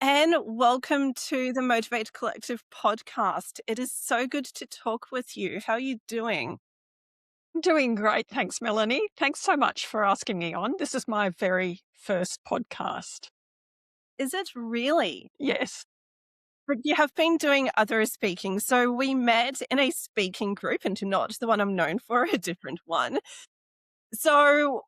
Anne, welcome to the Motivate Collective podcast. It is so good to talk with you. How are you doing? I'm doing great. Thanks, Melanie. Thanks so much for asking me on. This is my very first podcast. Is it really? Yes. But you have been doing other speaking. So we met in a speaking group, and not the one I'm known for, a different one. So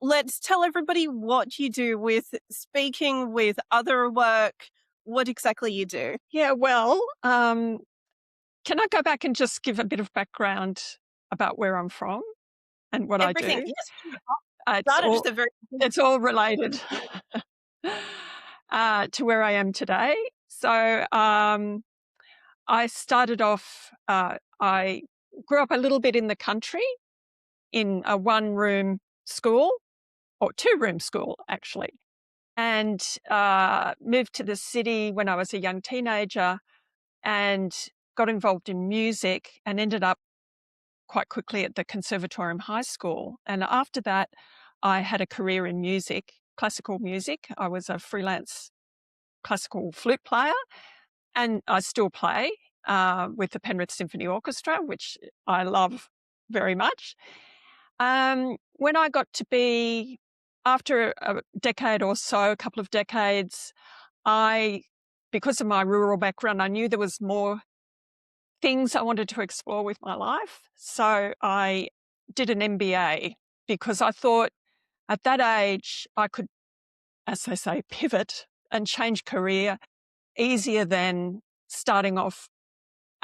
let's tell everybody what you do with speaking, with other work, what exactly you do. Yeah, well, can I go back and just give a bit of background about where I'm from and what I Everything. do? Yes, sure. It's Start at all the very it's all related to where I am today. So I started off, I grew up a little bit in the country in a one-room school, or two-room school, actually, and moved to the city when I was a young teenager and got involved in music and ended up quite quickly at the Conservatorium High School. And after that, I had a career in music, classical music. I was a freelance classical flute player, and I still play with the Penrith Symphony Orchestra, which I love very much. When I got to be, after a decade or so, a couple of decades, because of my rural background, I knew there was more things I wanted to explore with my life. So I did an MBA because I thought at that age I could, as they say, pivot and change career easier than starting off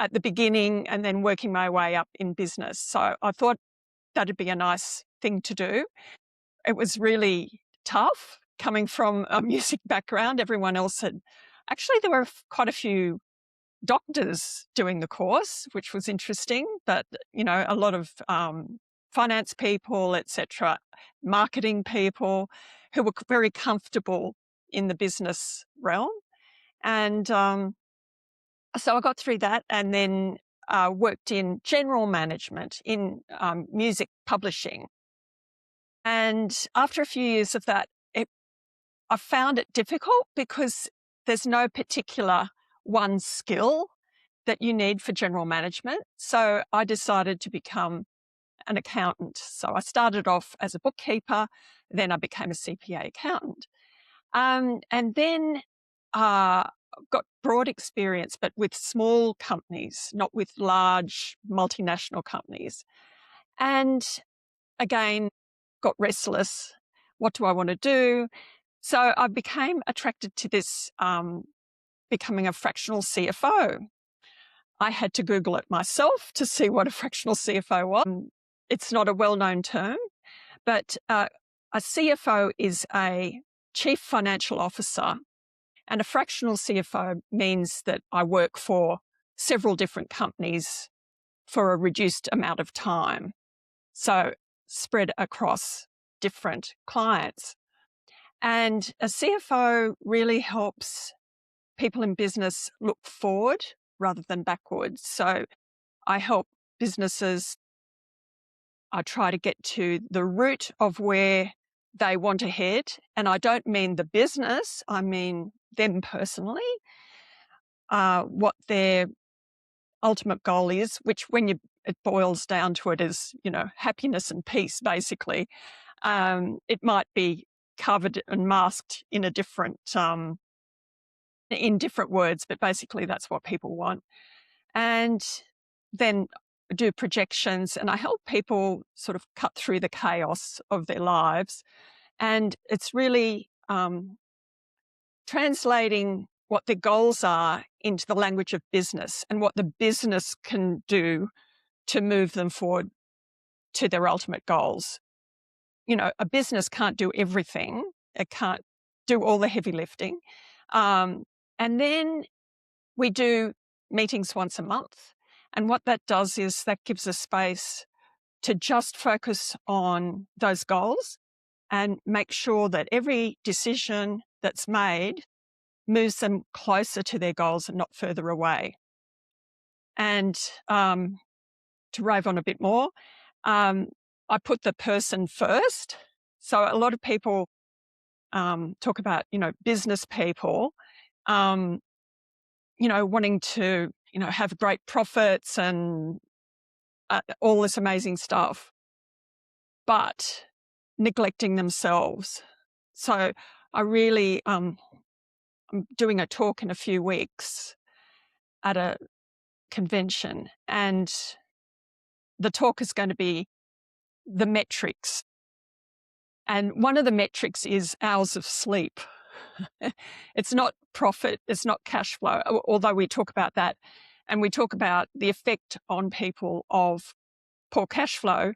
at the beginning and then working my way up in business. So I thought that'd be a nice thing to do. It was really tough coming from a music background. Everyone else actually, there were quite a few doctors doing the course, which was interesting, but, a lot of finance people, etc., marketing people who were very comfortable in the business realm. And so I got through that and then worked in general management in music publishing. And after a few years of that, I found it difficult because there's no particular one skill that you need for general management. So I decided to become an accountant. So I started off as a bookkeeper, then I became a CPA accountant. And then got broad experience, but with small companies, not with large multinational companies. And again, got restless. What do I want to do? So I became attracted to this, becoming a fractional CFO. I had to Google it myself to see what a fractional CFO was. It's not a well-known term, but a CFO is a chief financial officer, and a fractional CFO means that I work for several different companies for a reduced amount of time. So spread across different clients. And a CFO really helps people in business look forward rather than backwards. So I help businesses. I try to get to the root of where they want to head. And I don't mean the business, I mean them personally, what their ultimate goal is, which it boils down to it is, happiness and peace, basically. It might be covered and masked in in different words, but basically that's what people want. And then do projections, and I help people sort of cut through the chaos of their lives. And it's really translating what their goals are into the language of business and what the business can do to move them forward to their ultimate goals. A business can't do everything. It can't do all the heavy lifting. And then we do meetings once a month. And what that does is that gives us space to just focus on those goals and make sure that every decision that's made moves them closer to their goals and not further away. And to rave on a bit more, I put the person first. So a lot of people talk about, business people. wanting to, have great profits and all this amazing stuff, but neglecting themselves. So I really, I'm doing a talk in a few weeks at a convention, and the talk is going to be the metrics. And one of the metrics is hours of sleep. It's not profit, it's not cash flow, although we talk about that. And we talk about the effect on people of poor cash flow.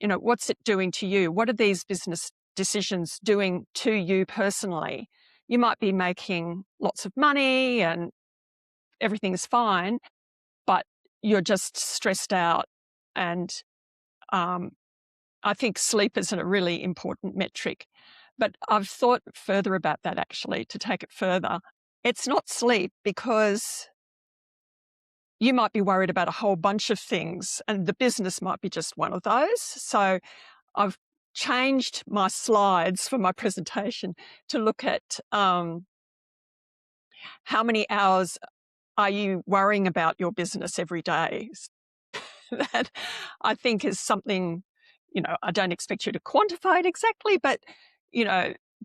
What's it doing to you? What are these business decisions doing to you personally? You might be making lots of money and everything's fine, but you're just stressed out. And I think sleep is a really important metric. But I've thought further about that, actually, to take it further. It's not sleep, because you might be worried about a whole bunch of things, and the business might be just one of those. So I've changed my slides for my presentation to look at how many hours are you worrying about your business every day. That I think is something, I don't expect you to quantify it exactly, but,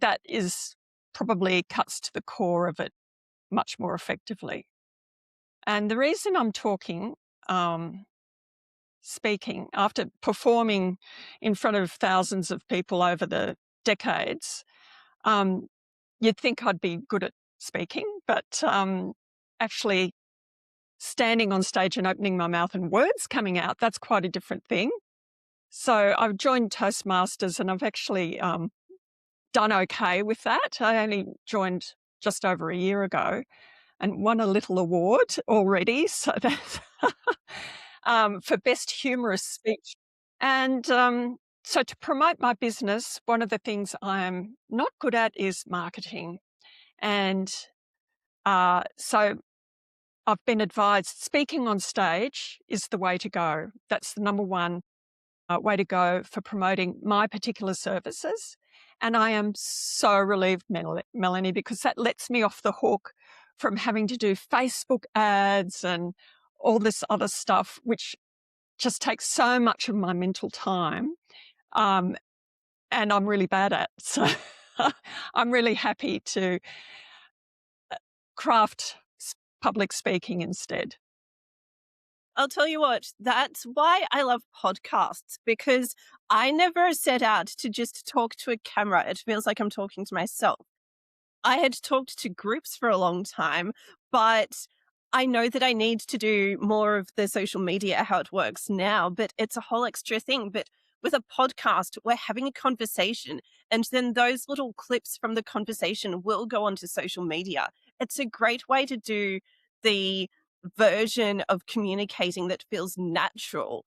that is probably cuts to the core of it much more effectively. And the reason I'm speaking after performing in front of thousands of people over the decades, you'd think I'd be good at speaking, but actually standing on stage and opening my mouth and words coming out, that's quite a different thing. So I've joined Toastmasters, and I've actually done okay with that. I only joined just over a year ago and won a little award already. So that's for best humorous speech. And so to promote my business, one of the things I'm not good at is marketing. And so I've been advised speaking on stage is the way to go. That's the number one way to go for promoting my particular services. And I am so relieved, Melanie, because that lets me off the hook from having to do Facebook ads and all this other stuff, which just takes so much of my mental time. And I'm really bad at. So I'm really happy to craft public speaking instead. I'll tell you what, that's why I love podcasts, because I never set out to just talk to a camera. It feels like I'm talking to myself. I had talked to groups for a long time, but I know that I need to do more of the social media, how it works now, but it's a whole extra thing. But with a podcast, we're having a conversation, and then those little clips from the conversation will go onto social media. It's a great way to do the version of communicating that feels natural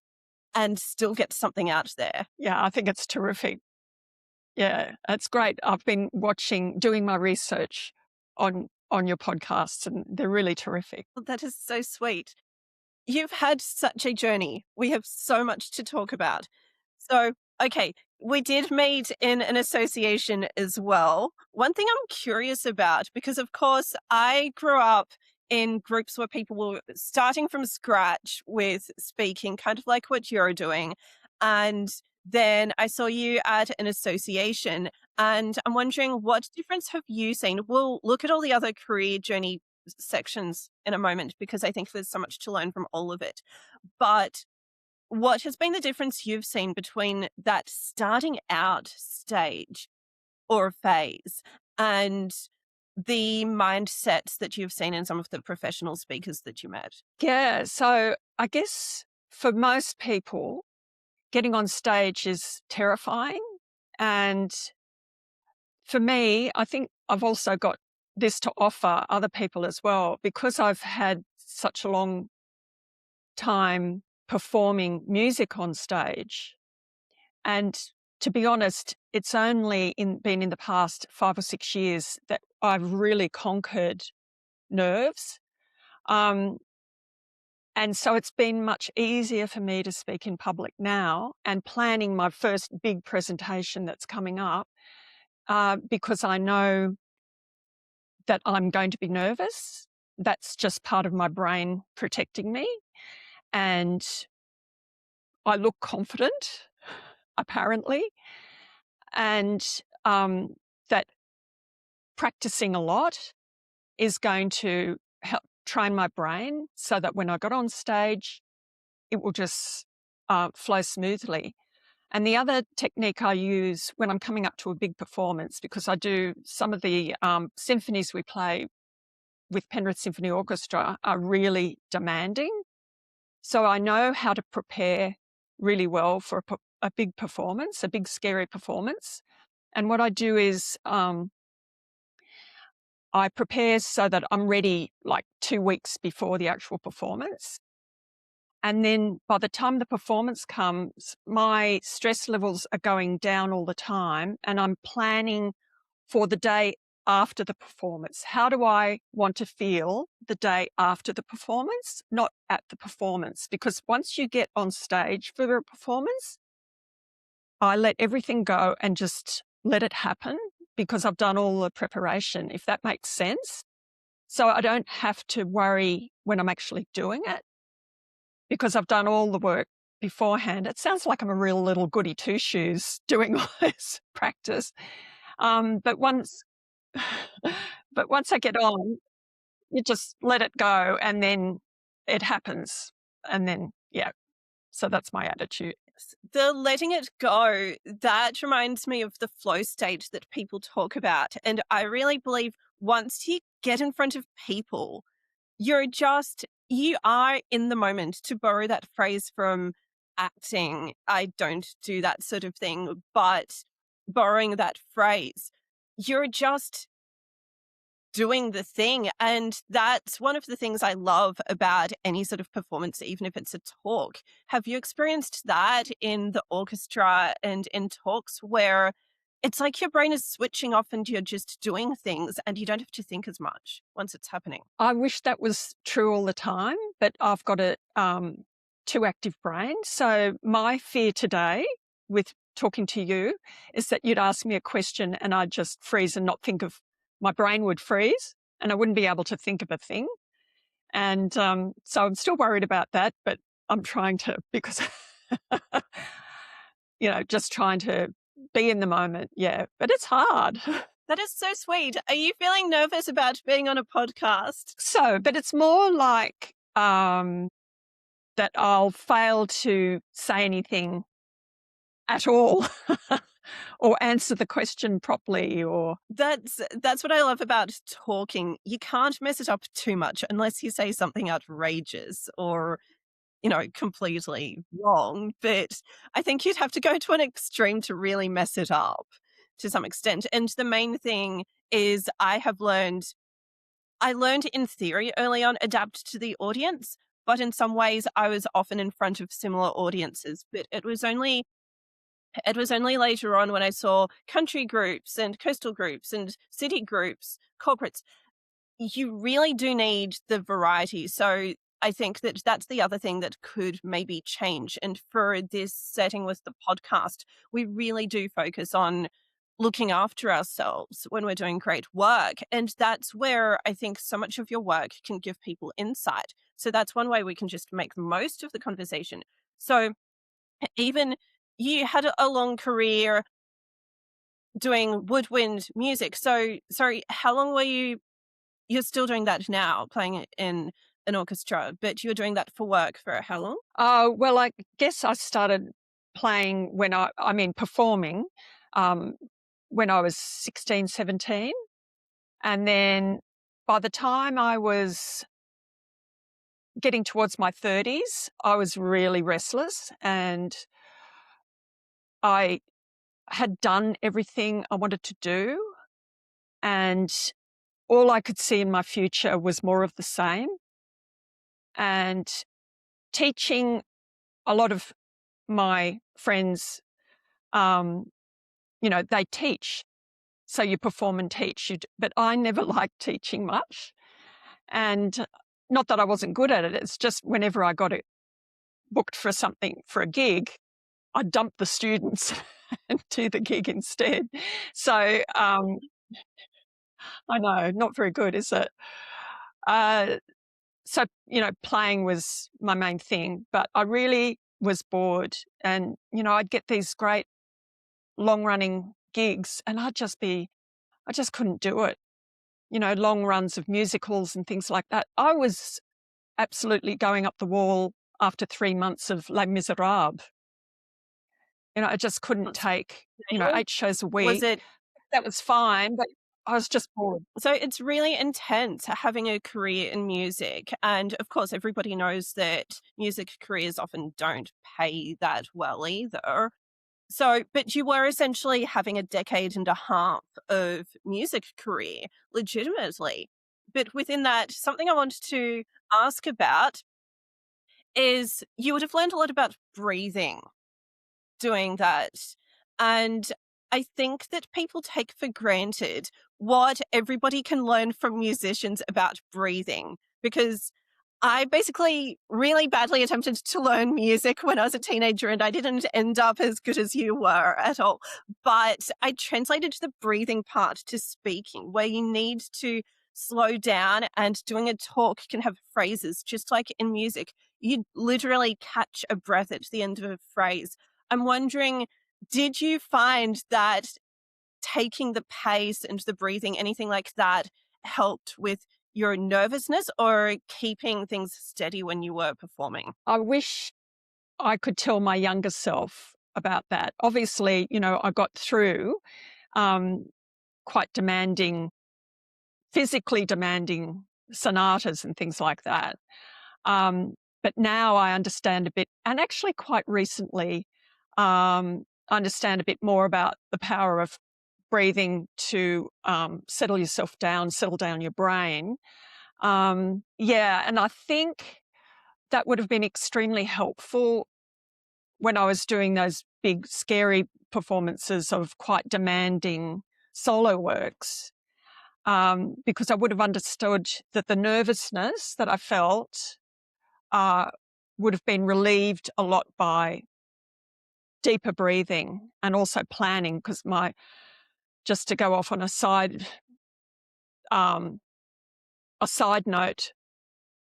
and still get something out there. Yeah, I think it's terrific. Yeah, that's great. I've been doing my research on your podcasts, and they're really terrific. Well, that is so sweet. You've had such a journey. We have so much to talk about. So, okay, we did meet in an association as well. One thing I'm curious about, because of course I grew up in groups where people were starting from scratch with speaking, kind of like what you're doing. And then I saw you at an association, and I'm wondering, what difference have you seen? We'll look at all the other career journey sections in a moment, because I think there's so much to learn from all of it. But what has been the difference you've seen between that starting out stage or phase and the mindsets that you've seen in some of the professional speakers that you met? Yeah, so I guess for most people, getting on stage is terrifying. And for me, I think I've also got this to offer other people as well, because I've had such a long time performing music on stage. And to be honest, it's only been in the past 5 or 6 years that I've really conquered nerves. And so it's been much easier for me to speak in public now, and planning my first big presentation that's coming up, because I know that I'm going to be nervous. That's just part of my brain protecting me. And I look confident, apparently. And that practicing a lot is going to help train my brain so that when I got on stage, it will just flow smoothly. And the other technique I use when I'm coming up to a big performance, because I do some of the symphonies we play with Penrith Symphony Orchestra are really demanding. So I know how to prepare really well for a big performance, a big scary performance. And what I do is I prepare so that I'm ready like 2 weeks before the actual performance. And then by the time the performance comes, my stress levels are going down all the time, and I'm planning for the day after the performance. How do I want to feel the day after the performance, not at the performance? Because once you get on stage for a performance, I let everything go and just let it happen because I've done all the preparation, if that makes sense. So I don't have to worry when I'm actually doing it because I've done all the work beforehand. It sounds like I'm a real little goody two-shoes doing all this practice. But once I get on, you just let it go and then it happens. And then, yeah, so that's my attitude. The letting it go, that reminds me of the flow state that people talk about. And I really believe once you get in front of people, you are in the moment, to borrow that phrase from acting. I don't do that sort of thing, but borrowing that phrase, you're just doing the thing. And that's one of the things I love about any sort of performance, even if it's a talk. Have you experienced that in the orchestra and in talks where it's like your brain is switching off and you're just doing things and you don't have to think as much once it's happening? I wish that was true all the time, but I've got a too active brain. So my fear today with talking to you is that you'd ask me a question and I'd just freeze and not think of, my brain would freeze and I wouldn't be able to think of a thing. And so I'm still worried about that, but I'm trying to, because, just trying to be in the moment. Yeah, but it's hard. That is so sweet. Are you feeling nervous about being on a podcast? So, but it's more like that I'll fail to say anything at all or answer the question properly, or That's what I love about talking. You can't mess it up too much unless you say something outrageous or, completely wrong. But I think you'd have to go to an extreme to really mess it up to some extent. And the main thing is I learned in theory early on, adapt to the audience, but in some ways I was often in front of similar audiences. But it was only later on when I saw country groups and coastal groups and city groups, corporates. You really do need the variety. So I think that that's the other thing that could maybe change. And for this setting with the podcast, we really do focus on looking after ourselves when we're doing great work. And that's where I think so much of your work can give people insight. So that's one way we can just make the most of the conversation. So even you had a long career doing woodwind music. So, sorry, how long were you're still doing that now, playing it in an orchestra, but you were doing that for work for how long? well, I guess I started playing performing when I was 16, 17. And then by the time I was getting towards my 30s, I was really restless and I had done everything I wanted to do. And all I could see in my future was more of the same. And teaching, a lot of my friends, they teach. So you perform and teach. But I never liked teaching much. And not that I wasn't good at it. It's just whenever I got it booked for something, for a gig, I'd dump the students and do the gig instead. So I know, not very good, is it? Uh, so, playing was my main thing, but I really was bored. And, I'd get these great long running gigs and I just couldn't do it. Long runs of musicals and things like that. I was absolutely going up the wall after 3 months of Les Miserables. I just couldn't That's take, really 8 shows a was week. it That was fine, but I was just bored. so it's really intense having a career in music, and of course, everybody knows that music careers often don't pay that well either. So, but you were essentially having a decade and a half of music career, legitimately. But within that, something I wanted to ask about is you would have learned a lot about breathing doing that. And I think that people take for granted what everybody can learn from musicians about breathing because I basically really badly attempted to learn music when I was a teenager and I didn't end up as good as you were at all. But I translated the breathing part to speaking, where you need to slow down and doing a talk can have phrases, just like in music. You literally catch a breath at the end of a phrase. I'm wondering, did you find that taking the pace and the breathing, anything like that, helped with your nervousness or keeping things steady when you were performing? I wish I could tell my younger self about that. Obviously, I got through um, quite demanding, physically demanding sonatas and things like that. Um, but now I understand a bit, and actually quite recently, understand a bit more about the power of breathing to settle down your brain. Yeah, and I think that would have been extremely helpful when I was doing those big, scary performances of quite demanding solo works, because I would have understood that the nervousness that I felt uh, would have been relieved a lot by deeper breathing and also planning. Because just to go off on um, a side note,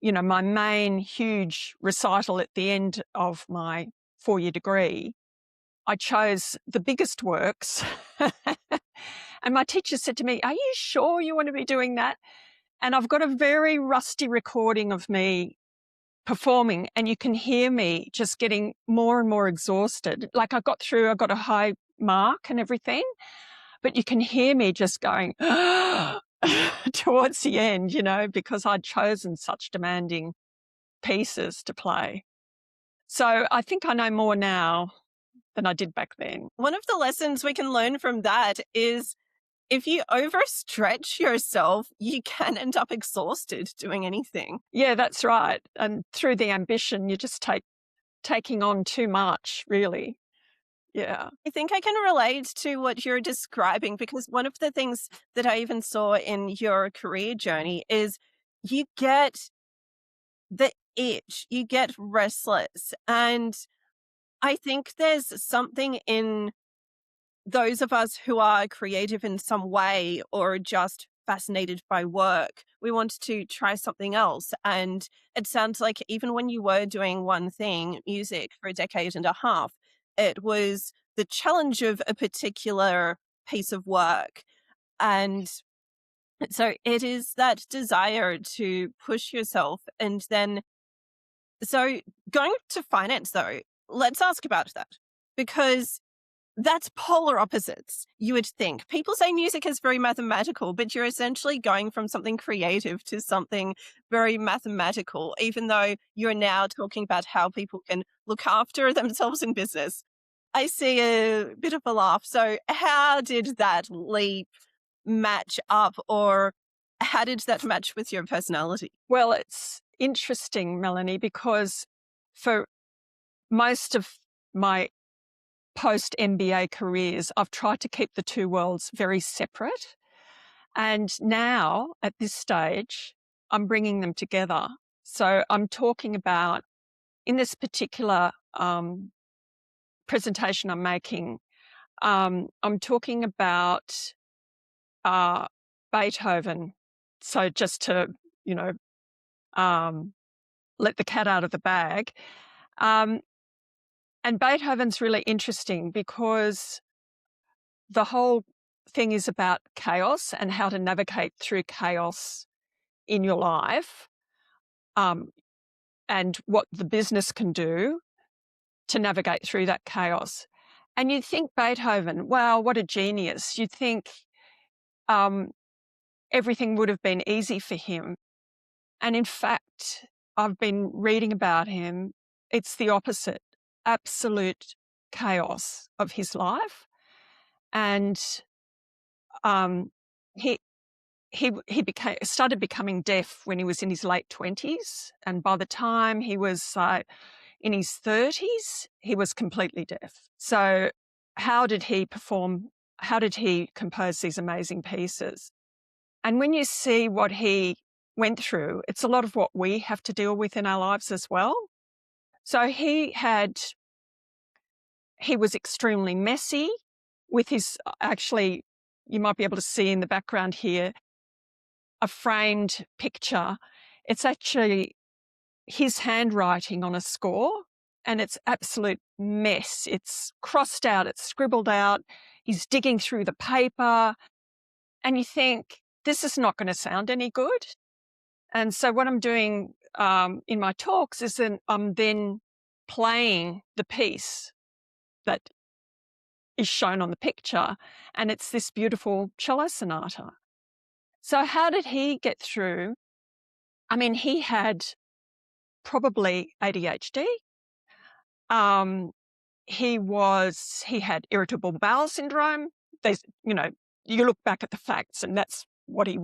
my main huge recital at the end of my 4-year degree, I chose the biggest works. And my teacher said to me, "Are you sure you want to be doing that?" And I've got a very rusty recording of me performing, and you can hear me just getting more and more exhausted. Like I got a high mark and everything, but you can hear me just going towards the end, because I'd chosen such demanding pieces to play. So I think I know more now than I did back then. One of the lessons we can learn from that is if you overstretch yourself, you can end up exhausted doing anything. Yeah, that's right. And through the ambition, you just taking on too much, really. Yeah. I think I can relate to what you're describing because one of the things that I even saw in your career journey is you get the itch, you get restless. And I think there's something in those of us who are creative in some way or just fascinated by work, we want to try something else. And it sounds like even when you were doing one thing, music, for a decade and a half, it was the challenge of a particular piece of work. And so it is that desire to push yourself. And then, so going to finance though, let's ask about that because that's polar opposites, you would think. People say music is very mathematical, but you're essentially going from something creative to something very mathematical, even though you're now talking about how people can look after themselves in business. I see a bit of a laugh. So, how did that leap match up, or how did that match with your personality? Well, it's interesting, Melanie, because for most of my post MBA careers, I've tried to keep the two worlds very separate. And now at this stage, I'm bringing them together. So I'm talking about, in this particular presentation I'm making, I'm talking about uh, Beethoven. So just to, let the cat out of the bag. And Beethoven's really interesting because the whole thing is about chaos and how to navigate through chaos in your life, and what the business can do to navigate through that chaos. And you'd think Beethoven, wow, what a genius. You'd think everything would have been easy for him. And in fact, I've been reading about him. It's the opposite, absolute chaos of his life. And he started becoming deaf when he was in his late 20s. And by the time he was in his 30s, he was completely deaf. So how did he perform? How did he compose these amazing pieces? And when you see what he went through, it's a lot of what we have to deal with in our lives as well. So he was extremely messy with his, actually, you might be able to see in the background here, a framed picture. It's actually his handwriting on a score, and it's absolute mess. It's crossed out, it's scribbled out. He's digging through the paper, and you think, this is not going to sound any good. And so what I'm doing in my talks is that I'm then playing the piece that is shown on the picture, and it's this beautiful cello sonata. So how did he get through? I mean, he had probably ADHD. He had irritable bowel syndrome. You look back at the facts, and that's what he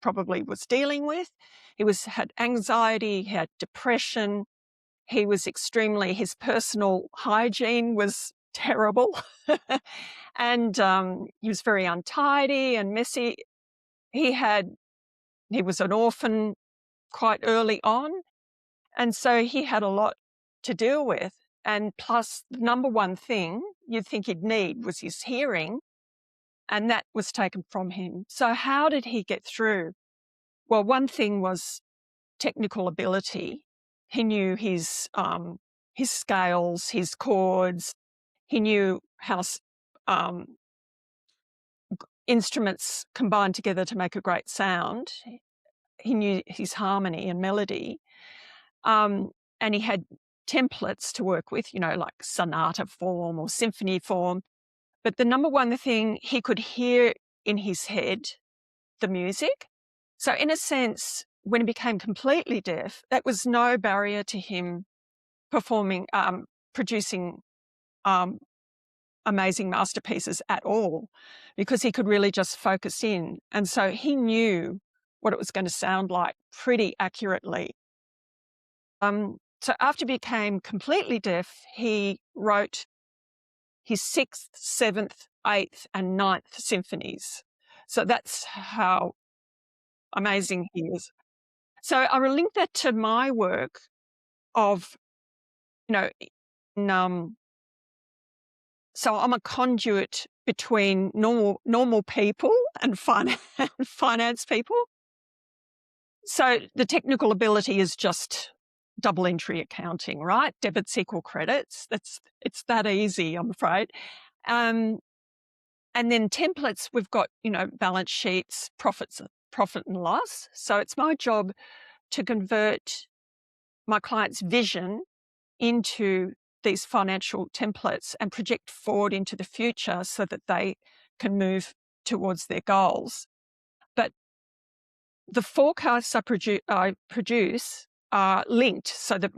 probably was dealing with. He had anxiety, he had depression. His personal hygiene was terrible. And he was very untidy and messy. He was an orphan quite early on. And so he had a lot to deal with. And plus, the number one thing you'd think he'd need was his hearing, and that was taken from him. So how did he get through? Well, one thing was technical ability. He knew his scales, his chords. He knew how instruments combine together to make a great sound. He knew his harmony and melody. And he had templates to work with, like sonata form or symphony form. But the number one thing, he could hear in his head the music. So in a sense, when he became completely deaf, that was no barrier to him producing amazing masterpieces at all, because he could really just focus in. And so he knew what it was going to sound like pretty accurately. So after he became completely deaf, he wrote his 6th, 7th, 8th, and 9th symphonies. So that's how amazing he is. So I will link that to my work of, so I'm a conduit between normal people and finance people. So the technical ability is just double entry accounting, right? Debits equal credits. It's that easy, I'm afraid. And then templates, we've got, balance sheets, profit and loss. So it's my job to convert my client's vision into these financial templates and project forward into the future so that they can move towards their goals. But the forecasts I produce are linked. So the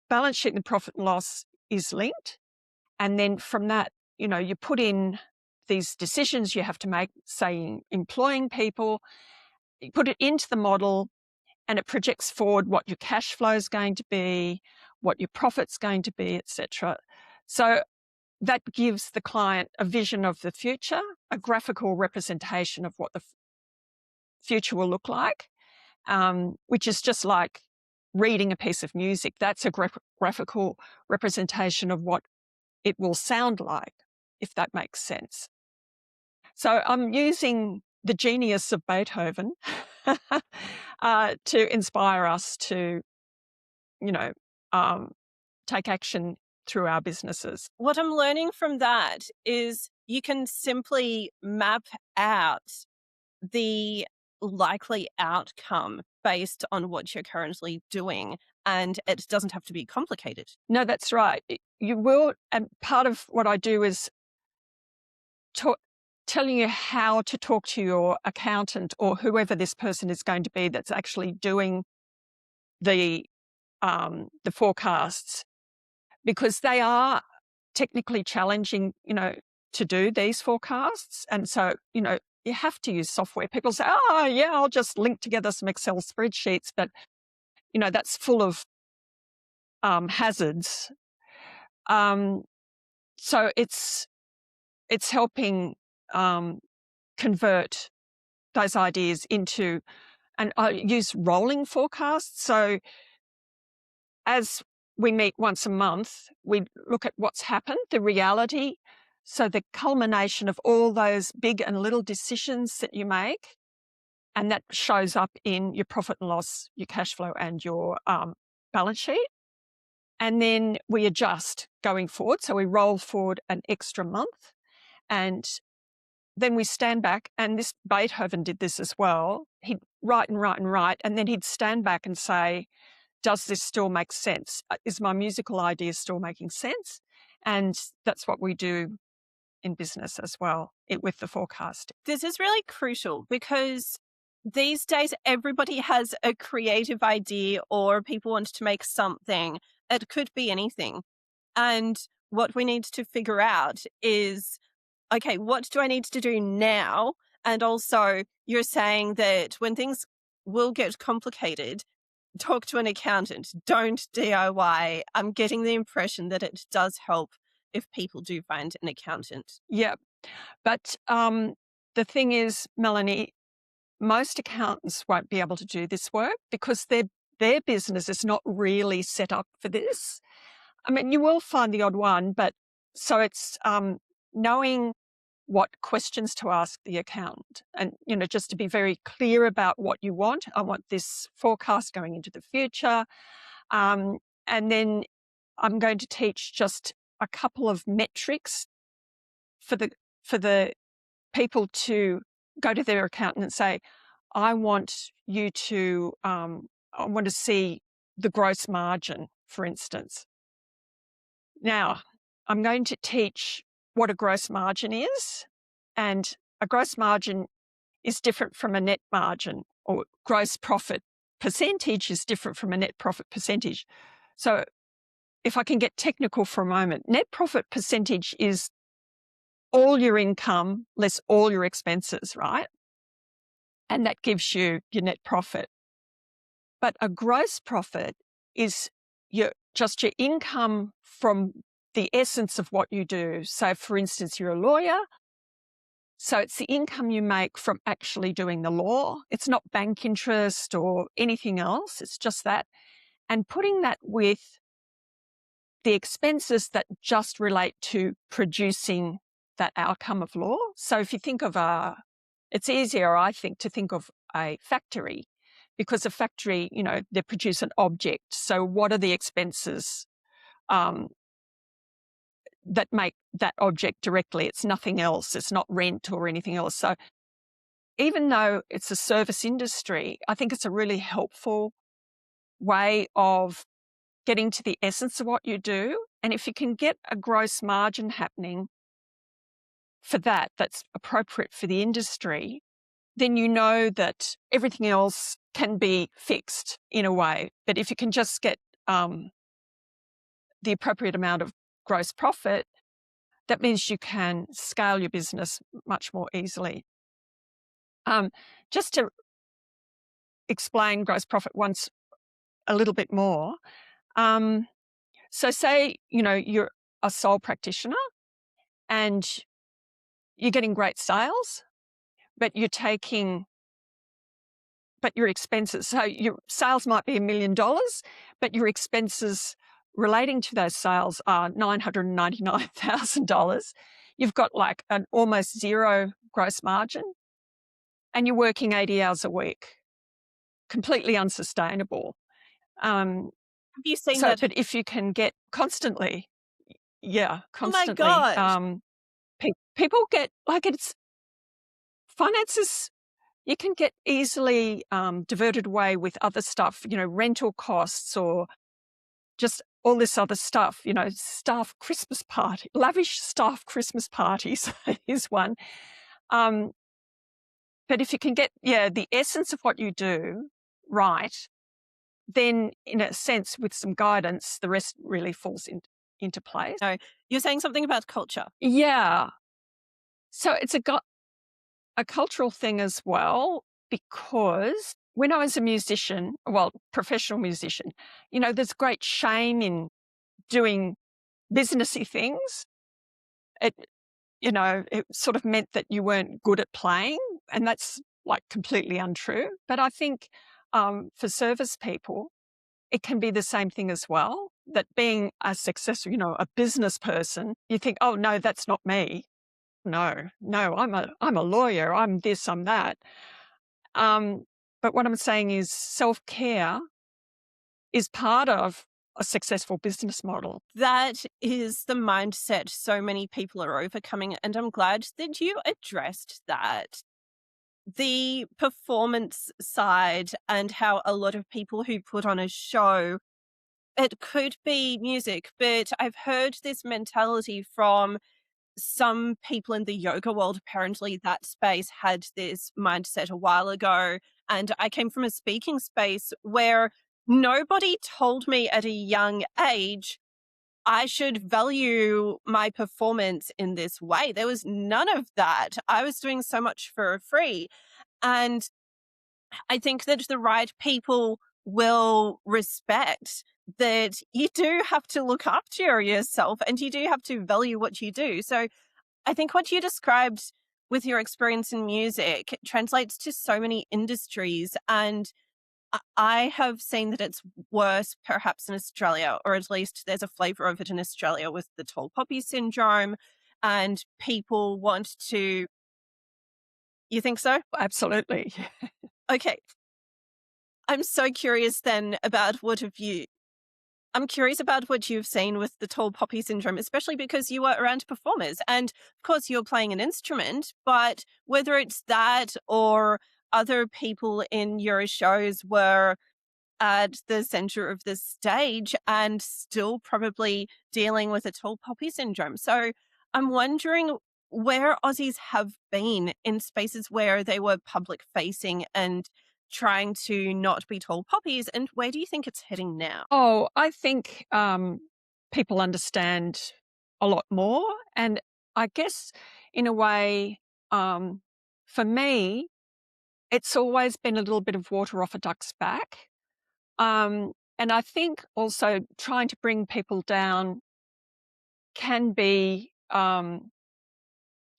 balance sheet and the profit and loss is linked. And then from that, you put in these decisions you have to make, say, employing people, you put it into the model, and it projects forward what your cash flow is going to be, what your profit's going to be, etc. So that gives the client a vision of the future, a graphical representation of what the future will look like, which is just like reading a piece of music. That's a graphical representation of what it will sound like, if that makes sense. So I'm using the genius of Beethoven to inspire us to, take action through our businesses. What I'm learning from that is you can simply map out the likely outcome based on what you're currently doing, and it doesn't have to be complicated. No, that's right. You will, and part of what I do is telling you how to talk to your accountant or whoever this person is going to be that's actually doing the forecasts, because they are technically challenging, to do these forecasts. And so, you have to use software. People say, oh, yeah, I'll just link together some Excel spreadsheets, but, that's full of hazards. So it's helping convert those ideas into, and I use rolling forecasts. So as we meet once a month, we look at what's happened, the reality. So the culmination of all those big and little decisions that you make, and that shows up in your profit and loss, your cash flow, and your balance sheet. And then we adjust going forward. So we roll forward an extra month, and then we stand back, and this Beethoven did this as well. He'd write and write and write, and then he'd stand back and say, does this still make sense? Is my musical idea still making sense? And that's what we do in business as well with the forecast. This is really crucial because these days everybody has a creative idea or people want to make something. It could be anything. And what we need to figure out is, okay, what do I need to do now? And also, you're saying that when things will get complicated, talk to an accountant, don't DIY. I'm getting the impression that it does help if people do find an accountant. Yeah. But the thing is, Melanie, most accountants won't be able to do this work because their business is not really set up for this. I mean, you will find the odd one, but so it's knowing what questions to ask the accountant, and just to be very clear about what you want. I want this forecast going into the future, and then I'm going to teach just a couple of metrics for the people to go to their accountant and say, I want you to I want to see the gross margin, for instance. Now, I'm going to teach what a gross margin is, and a gross margin is different from a net margin, or gross profit percentage is different from a net profit percentage. So if I can get technical for a moment, net profit percentage is all your income less all your expenses, right? And that gives you your net profit. But a gross profit is just your income from the essence of what you do. So for instance, you're a lawyer. So it's the income you make from actually doing the law. It's not bank interest or anything else. It's just that. And putting that with the expenses that just relate to producing that outcome of law. So if you think of it's easier, I think, to think of a factory, because a factory, they produce an object. So what are the expenses that make that object directly? It's nothing else. It's not rent or anything else. So even though it's a service industry, I think it's a really helpful way of getting to the essence of what you do. And if you can get a gross margin happening for that's appropriate for the industry, then you know that everything else can be fixed in a way. But if you can just get the appropriate amount of gross profit, that means you can scale your business much more easily. Just to explain gross profit once a little bit more. So say, you're a sole practitioner and you're getting great sales, but your expenses, so your sales might be $1 million, but your expenses relating to those sales are $999,000. You've got like an almost zero gross margin. and you're working 80 hours a week. Completely unsustainable. Have you seen So, that? but if you can get constantly, Oh my gosh. people get like it's finances. You can get easily diverted away with other stuff, rental costs or just all this other stuff. Staff Christmas party, lavish staff Christmas parties is one. But if you can get the essence of what you do right, then in a sense, with some guidance, the rest really falls into place. No, you're saying something about culture. Yeah. So it's a cultural thing as well, because when I was a musician, professional musician, there's great shame in doing businessy things. It, it sort of meant that you weren't good at playing, and that's like completely untrue. But I think for service people, it can be the same thing as well, that being a successful, a business person, you think, oh, no, that's not me. No, I'm a lawyer. I'm this, I'm that. But what I'm saying is self-care is part of a successful business model. That is the mindset so many people are overcoming. And I'm glad that you addressed that. The performance side and how a lot of people who put on a show, it could be music, but I've heard this mentality from some people in the yoga world. Apparently that space had this mindset a while ago. And I came from a speaking space where nobody told me at a young age I should value my performance in this way. There was none of that. I was doing so much for free. And I think that the right people will respect that you do have to look after yourself and you do have to value what you do. So I think what you described with your experience in music translates to so many industries. And I have seen that it's worse perhaps in Australia, or at least there's a flavor of it in Australia with the tall poppy syndrome. And people want to. You think so? Absolutely. Okay. I'm so curious then about I'm curious about what you've seen with the tall poppy syndrome, especially because you were around performers and of course you're playing an instrument, but whether it's that or other people in your shows were at the center of the stage and still probably dealing with a tall poppy syndrome. So I'm wondering where Aussies have been in spaces where they were public facing and trying to not be tall poppies, and where do you think it's heading now? Oh, I think people understand a lot more. And I guess in a way, for me, it's always been a little bit of water off a duck's back. And I think also trying to bring people down can be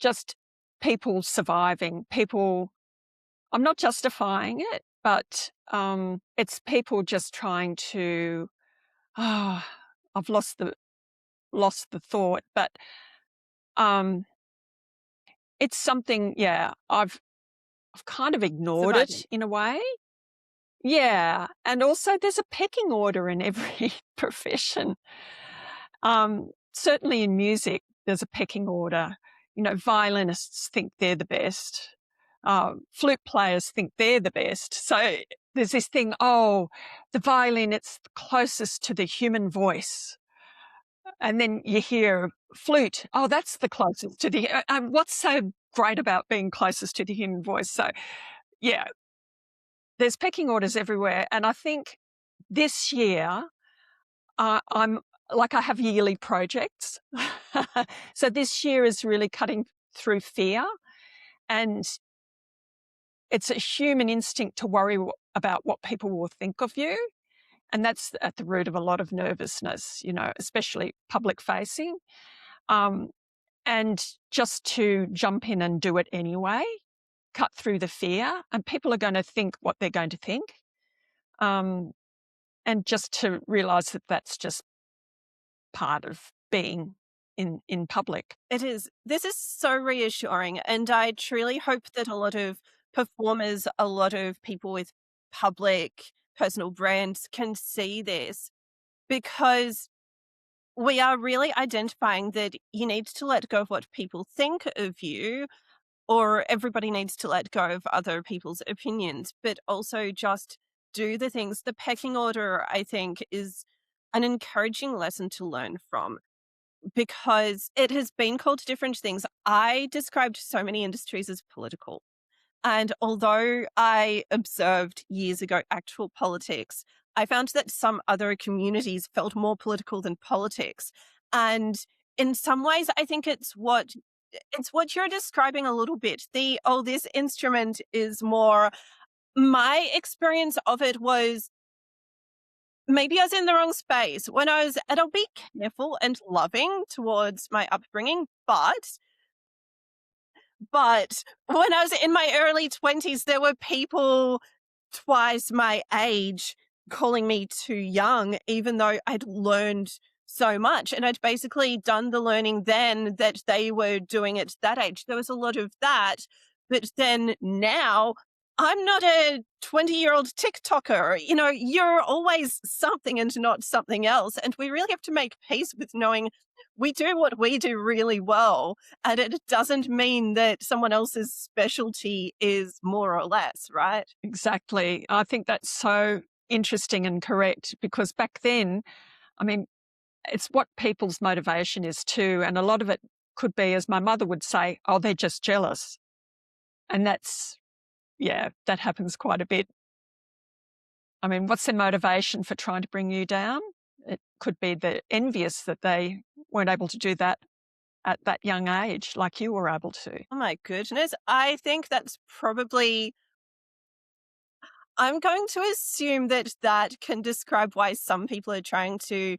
just people surviving. I'm not justifying it, but it's people just trying to, I've lost the thought, but it's something, I've kind of ignored Surviving. it in a way. Yeah. And also there's a pecking order in every profession. Certainly in music, there's a pecking order. Violinists think they're the best. Flute players think they're the best. So there's this thing, the violin, it's closest to the human voice. And then you hear flute, that's the closest to the, what's so great about being closest to the human voice? So yeah, there's pecking orders everywhere. And I think this year, I have yearly projects. So this year is really cutting through fear. And it's a human instinct to worry about what people will think of you. And that's at the root of a lot of nervousness, especially public facing. And just to jump in and do it anyway, cut through the fear, and people are going to think what they're going to think. And just to realize that that's just part of being in public. It is. This is so reassuring. And I truly hope that a lot of performers, a lot of people with public personal brands can see this because we are really identifying that you need to let go of what people think of you, or everybody needs to let go of other people's opinions, but also just do the things. The pecking order, I think, is an encouraging lesson to learn from because it has been called different things. I described so many industries as political. And although I observed years ago actual politics, I found that some other communities felt more political than politics. And in some ways, I think it's what you're describing a little bit. This instrument is more, my experience of it was maybe I was in the wrong space when and I'll be careful and loving towards my upbringing, but when I was in my early 20s, there were people twice my age calling me too young, even though I'd learned so much. And I'd basically done the learning then that they were doing at that age. There was a lot of that. But then now, I'm not a 20-year-old TikToker. You're always something and not something else. And we really have to make peace with knowing we do what we do really well. And it doesn't mean that someone else's specialty is more or less, right? Exactly. I think that's so interesting and correct because back then, I mean, it's what people's motivation is too. And a lot of it could be, as my mother would say, oh, they're just jealous. And that happens quite a bit. I mean, what's their motivation for trying to bring you down? It could be they're envious that they weren't able to do that at that young age like you were able to. Oh my goodness. I think that's probably, I'm going to assume that that can describe why some people are trying to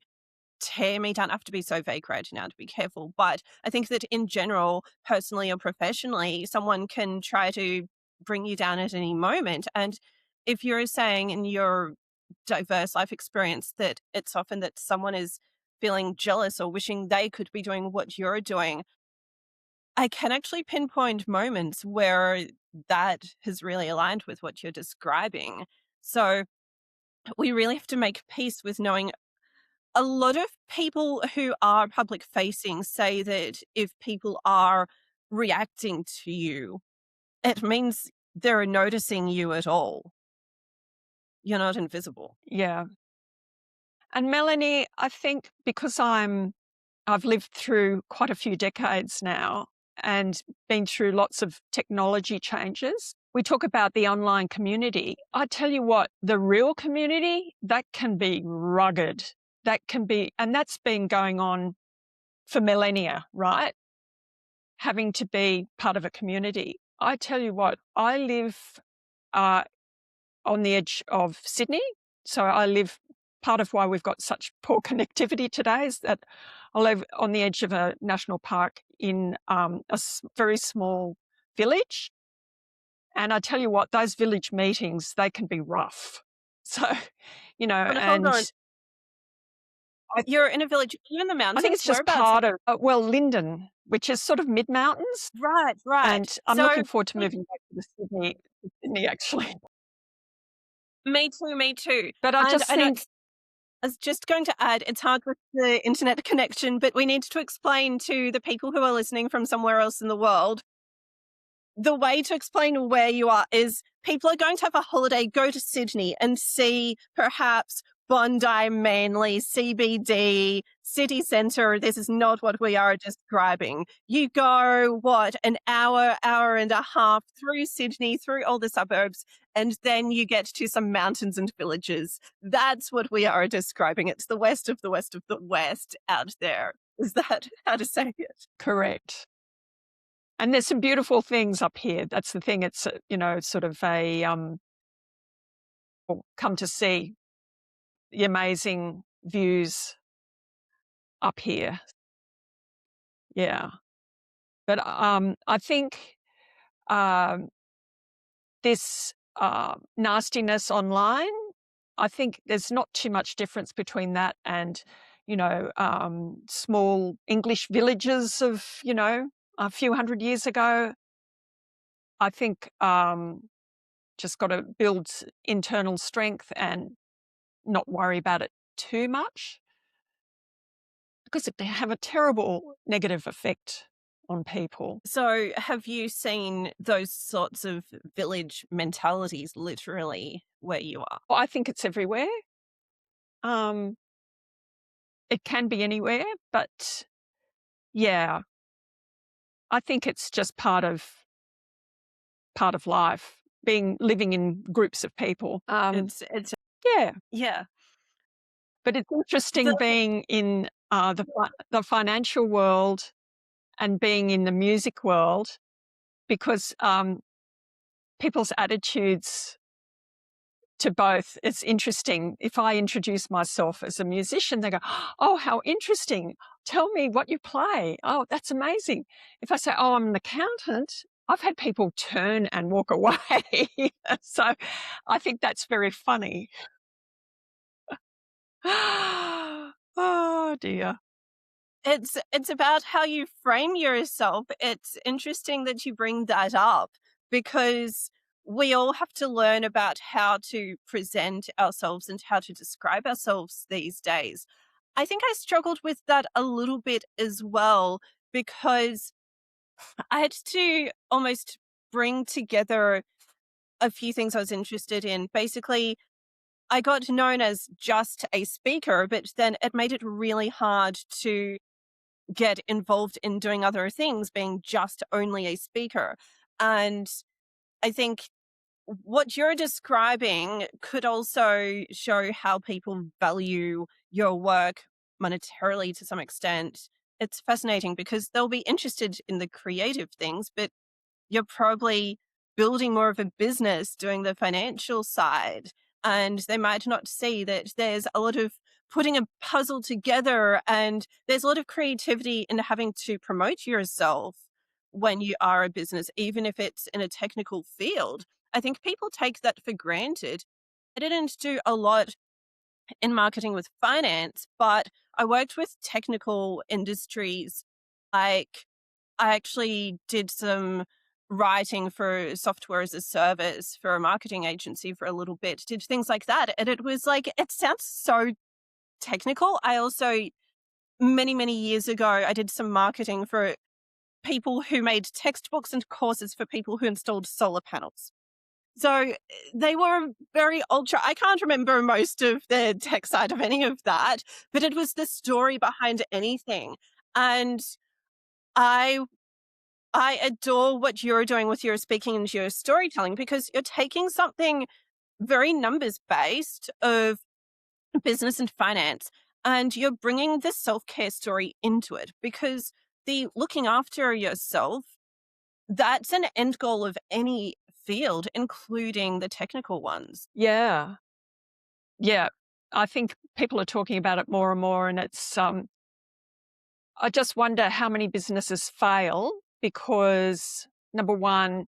tear me down. I have to be so vague right now to be careful. But I think that in general, personally or professionally, someone can try to bring you down at any moment. And if you're saying in your diverse life experience that it's often that someone is feeling jealous or wishing they could be doing what you're doing, I can actually pinpoint moments where that has really aligned with what you're describing. So we really have to make peace with knowing a lot of people who are public facing say that if people are reacting to you, it means they're noticing you at all. You're not invisible. Yeah. And Melanie, I think because I've lived through quite a few decades now and been through lots of technology changes. We talk about the online community. I tell you what, the real community, that can be rugged. And that's been going on for millennia, right? Having to be part of a community. I tell you what, I live on the edge of Sydney. So part of why we've got such poor connectivity today is that I live on the edge of a national park in very small village. And I tell you what, those village meetings, they can be rough. So, But hold on, I, you're in a village. You're in the I think mountains. it's just Whereabouts? part of, Linden, which is sort of mid-mountains. Right, right. And I'm So looking forward to moving back to Sydney actually. me too, me too. But I And just I know think, I was just going to add, it's hard with the internet connection, but we need to explain to the people who are listening from somewhere else in the world, the way to explain where you are is people are going to have a holiday, go to Sydney and see perhaps Bondi, Manly, CBD, city centre. This is not what we are describing. You go, an hour and a half through Sydney, through all the suburbs, and then you get to some mountains and villages. That's what we are describing. It's the west of the west of the west out there. Is that how to say it? correct. And there's some beautiful things up here. That's the thing. It's, sort of come to see the amazing views up here. Yeah. But I think this nastiness online, I think there's not too much difference between that and, small English villages of, a few hundred years ago. I think just got to build internal strength and not worry about it too much, because it can have a terrible negative effect on people. So, have you seen those sorts of village mentalities literally where you are? Well, I think it's everywhere. Um, it can be anywhere, but yeah, I think it's just part of life, living in groups of people. It's Yeah, yeah. but it's The interesting being in the financial world and being in the music world, because people's attitudes to both. It's interesting. If I introduce myself as a musician, they go, "Oh, how interesting. Tell me what you play. Oh, that's amazing." If I say, "Oh, I'm an accountant," I've had people turn and walk away. So I think that's very funny. Oh, dear. it's about how you frame yourself. It's interesting that you bring that up because we all have to learn about how to present ourselves and how to describe ourselves these days. I think I struggled with that a little bit as well because I had to almost bring together a few things I was interested in. Basically, I got known as just a speaker, but then it made it really hard to get involved in doing other things, being just only a speaker. And I think what you're describing could also show how people value your work monetarily to some extent. It's fascinating because they'll be interested in the creative things, but you're probably building more of a business doing the financial side. And they might not see that there's a lot of putting a puzzle together and there's a lot of creativity in having to promote yourself when you are a business, even if it's in a technical field. I think people take that for granted. I didn't do a lot in marketing with finance, but I worked with technical industries. Like, I actually did some writing for software as a service for a marketing agency for a little bit, did things like that. And it was like, it sounds so technical. I also, many, many years ago, I did some marketing for people who made textbooks and courses for people who installed solar panels. So they were very ultra. I can't remember most of the tech side of any of that, but it was the story behind anything. And I I adore what you're doing with your speaking and your storytelling because you're taking something very numbers based of business and finance and you're bringing the self-care story into it because the looking after yourself, that's an end goal of any field, including the technical ones. Yeah. Yeah. I think people are talking about it more and more, and it's I just wonder how many businesses fail because, number one,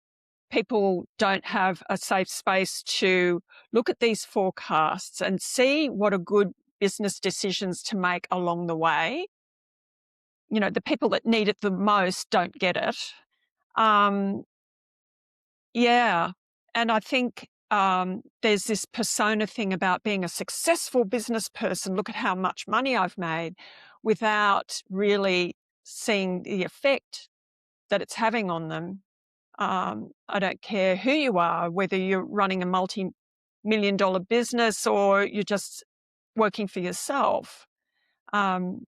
people don't have a safe space to look at these forecasts and see what are good business decisions to make along the way. You know, the people that need it the most don't get it. Um, yeah. And I think there's this persona thing about being a successful business person. Look at how much money I've made, without really seeing the effect that it's having on them. I don't care who you are, whether you're running a multi-million-dollar business or you're just working for yourself. Um,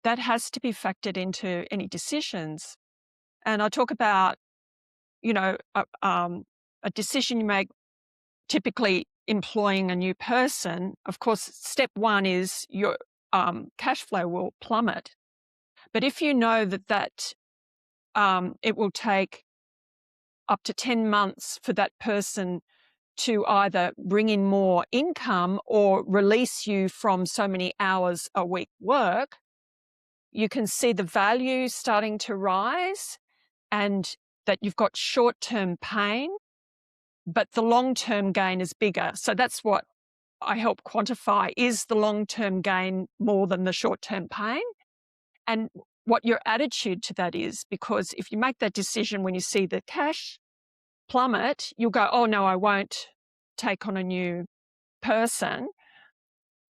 that has to be factored into any decisions. And I talk about, you know, a decision you make, typically employing a new person. Of course, step one is your cash flow will plummet. But if you know that it will take up to 10 months for that person to either bring in more income or release you from so many hours a week work, you can see the value starting to rise and that you've got short-term pain, but the long-term gain is bigger. So that's what I help quantify. Is the long-term gain more than the short-term pain? And what your attitude to that is, because if you make that decision when you see the cash plummet, you'll go, oh, no, I won't take on a new person.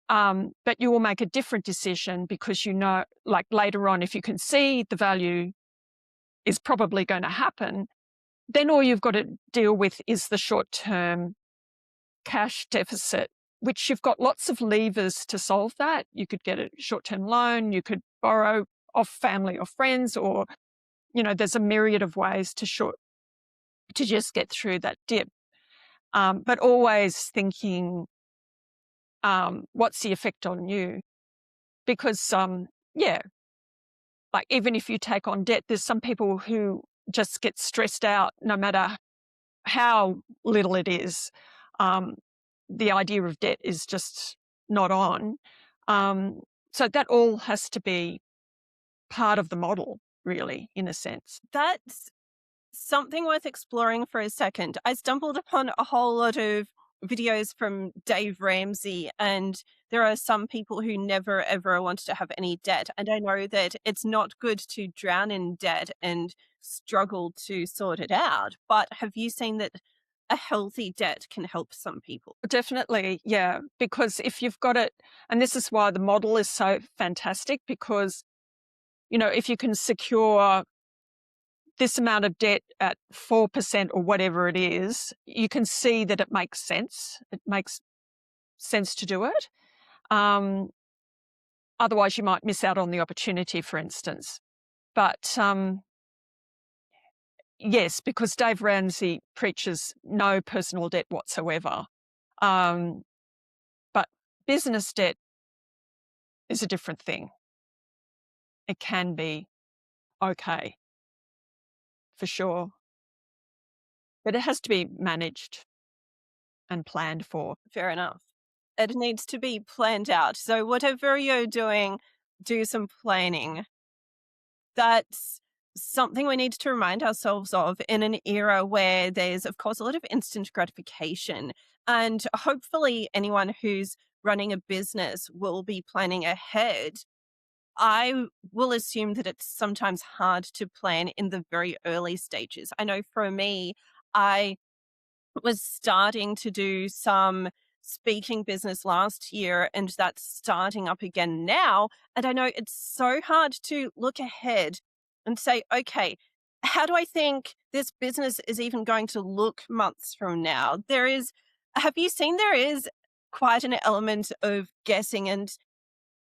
But you will make a different decision because you know, like later on, if you can see the value is probably going to happen, then all you've got to deal with is the short-term cash deficit, which you've got lots of levers to solve that. You could get a short-term loan, you could borrow off family or friends, or, there's a myriad of ways to just get through that dip. But always thinking, what's the effect on you? Because, like even if you take on debt, there's some people who just get stressed out no matter how little it is. The idea of debt is just not on. So that all has to be part of the model, really, in a sense. That's something worth exploring for a second. I stumbled upon a whole lot of videos from Dave Ramsey, and there are some people who never ever want to have any debt. And I know that it's not good to drown in debt and struggle to sort it out. But have you seen that a healthy debt can help some people? Definitely, yeah, because if you've got it, and this is why the model is so fantastic, because, if you can secure this amount of debt at 4% or whatever it is, you can see that it makes sense. It makes sense to do it. Otherwise, you might miss out on the opportunity, for instance. But yes, because Dave Ramsey preaches no personal debt whatsoever. But business debt is a different thing. It can be okay, for sure. But it has to be managed and planned for. Fair enough. It needs to be planned out. So whatever you're doing, do some planning. That's something we need to remind ourselves of in an era where there's, of course, a lot of instant gratification. And hopefully, anyone who's running a business will be planning ahead. I will assume that it's sometimes hard to plan in the very early stages. I know for me, I was starting to do some speaking business last year, and that's starting up again now. And I know it's so hard to look ahead and say, okay, how do I think this business is even going to look months from now? Have you seen there is quite an element of guessing? And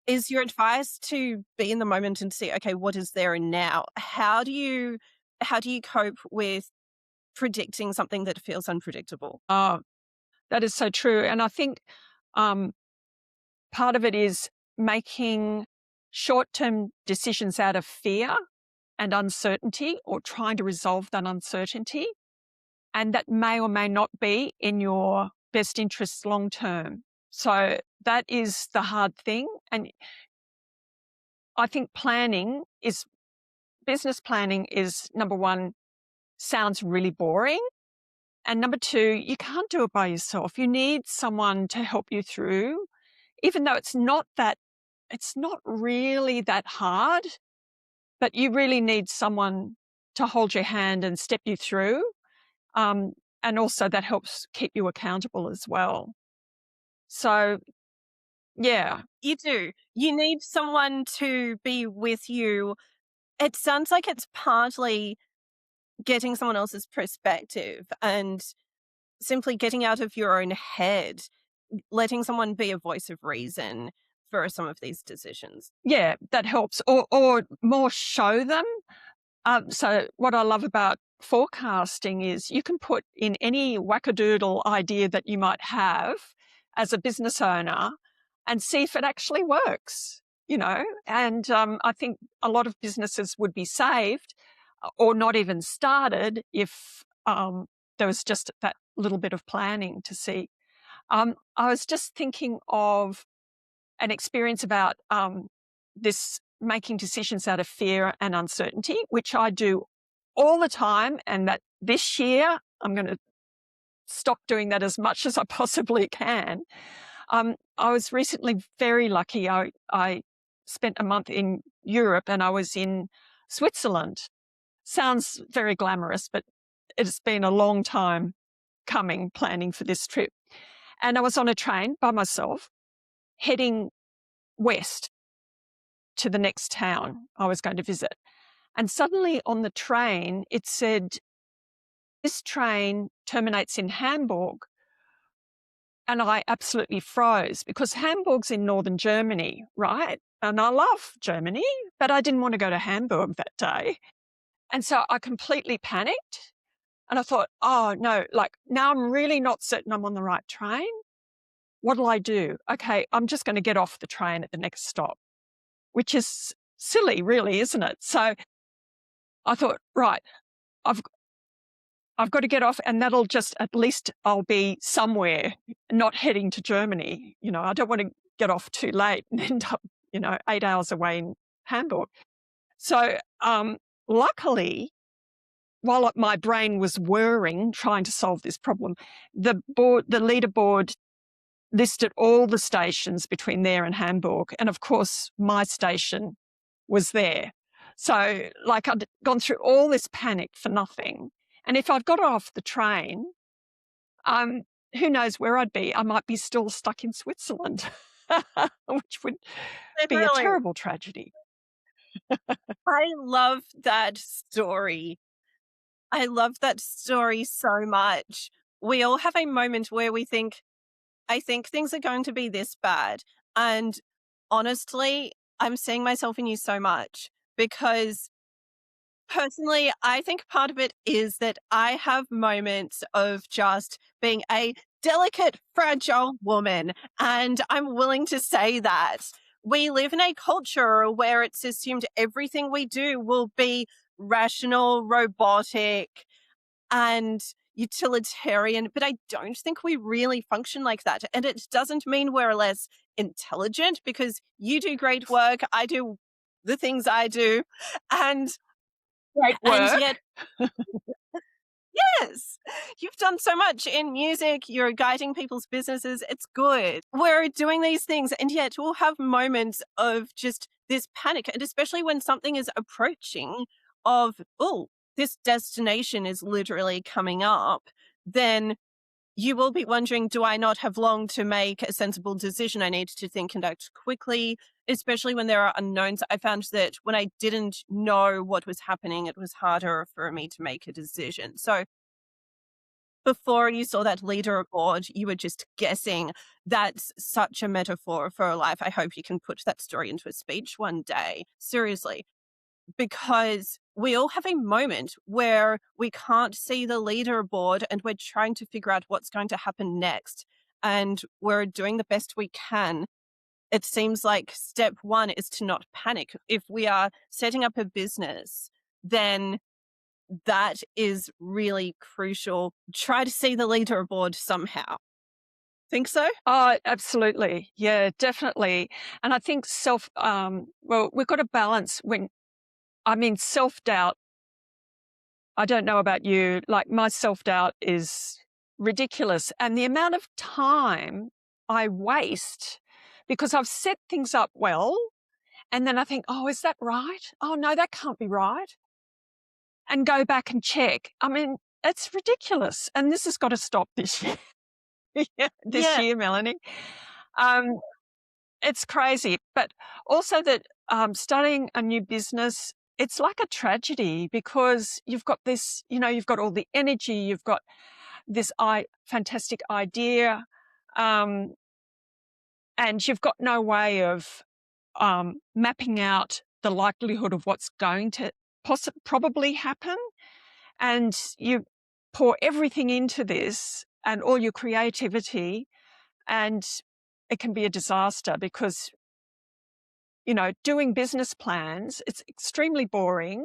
is your advice to be in the moment and see, okay, what is there now? How do you cope with predicting something that feels unpredictable? Oh, that is so true. And I think part of it is making short-term decisions out of fear and uncertainty, or trying to resolve that uncertainty. And that may or may not be in your best interests long term. So that is the hard thing. And I think business planning is, number one, sounds really boring. And number two, you can't do it by yourself. You need someone to help you through, even though it's not really that hard, but you really need someone to hold your hand and step you through. And also that helps keep you accountable as well. So, yeah. You do. You need someone to be with you. It sounds like it's partly getting someone else's perspective and simply getting out of your own head, letting someone be a voice of reason for some of these decisions. Yeah, that helps. Or more show them. So what I love about forecasting is you can put in any wackadoodle idea that you might have as a business owner and see if it actually works, and I think a lot of businesses would be saved or not even started if there was just that little bit of planning to see. I was just thinking of an experience about this making decisions out of fear and uncertainty, which I do all the time. And that this year, I'm going to stop doing that as much as I possibly can. I was recently very lucky. I spent a month in Europe and I was in Switzerland. Sounds very glamorous, but it's been a long time coming, planning for this trip. And I was on a train by myself, heading west to the next town I was going to visit. And suddenly on the train, it said, this train terminates in Hamburg. And I absolutely froze because Hamburg's in northern Germany, right? And I love Germany, but I didn't want to go to Hamburg that day. And so I completely panicked. And I thought, oh no, like now I'm really not certain I'm on the right train. What'll I do? Okay, I'm just going to get off the train at the next stop, which is silly, really, isn't it? So I thought, right, I've got to get off, and that'll just, at least I'll be somewhere, not heading to Germany. You know, I don't want to get off too late and end up, 8 hours away in Hamburg. So luckily, while my brain was whirring trying to solve this problem, the leaderboard listed all the stations between there and Hamburg. And of course, my station was there. So like I'd gone through all this panic for nothing. And if I'd got off the train, who knows where I'd be? I might be still stuck in Switzerland, which would be a Literally. terrible tragedy. I love that story. I love that story so much. We all have a moment where we think, I think things are going to be this bad. And honestly, I'm seeing myself in you so much because personally, I think part of it is that I have moments of just being a delicate, fragile woman. And I'm willing to say that. We live in a culture where it's assumed everything we do will be rational, robotic, and utilitarian, but I don't think we really function like that. And it doesn't mean we're less intelligent because you do great work, I do the things I do, and Great work. yet yes, you've done so much in music, you're guiding people's businesses, it's good. We're doing these things, and yet we'll have moments of just this panic, and especially when something is approaching of, oh, this destination is literally coming up, then you will be wondering, do I not have long to make a sensible decision? I need to think and act quickly, especially when there are unknowns. I found that when I didn't know what was happening, it was harder for me to make a decision. So before you saw that leaderboard, you were just guessing. That's such a metaphor for life. I hope you can put that story into a speech one day. Seriously, because we all have a moment where we can't see the leaderboard and we're trying to figure out what's going to happen next. And we're doing the best we can. It seems like step one is to not panic. If we are setting up a business, then that is really crucial. Try to see the leaderboard somehow. Think so? Oh, absolutely. Yeah, definitely. And I think well, we've got to balance self-doubt. I don't know about you, like my self-doubt is ridiculous. And the amount of time I waste because I've set things up well. And then I think, oh, is that right? Oh, no, that can't be right. And go back and check. I mean, it's ridiculous. And this has got to stop this year. This year, Melanie. It's crazy. But also that starting a new business, it's like a tragedy because you've got this, you've got all the energy, you've got this fantastic idea, and you've got no way of mapping out the likelihood of what's going to probably happen. And you pour everything into this and all your creativity, and it can be a disaster because, doing business plans, it's extremely boring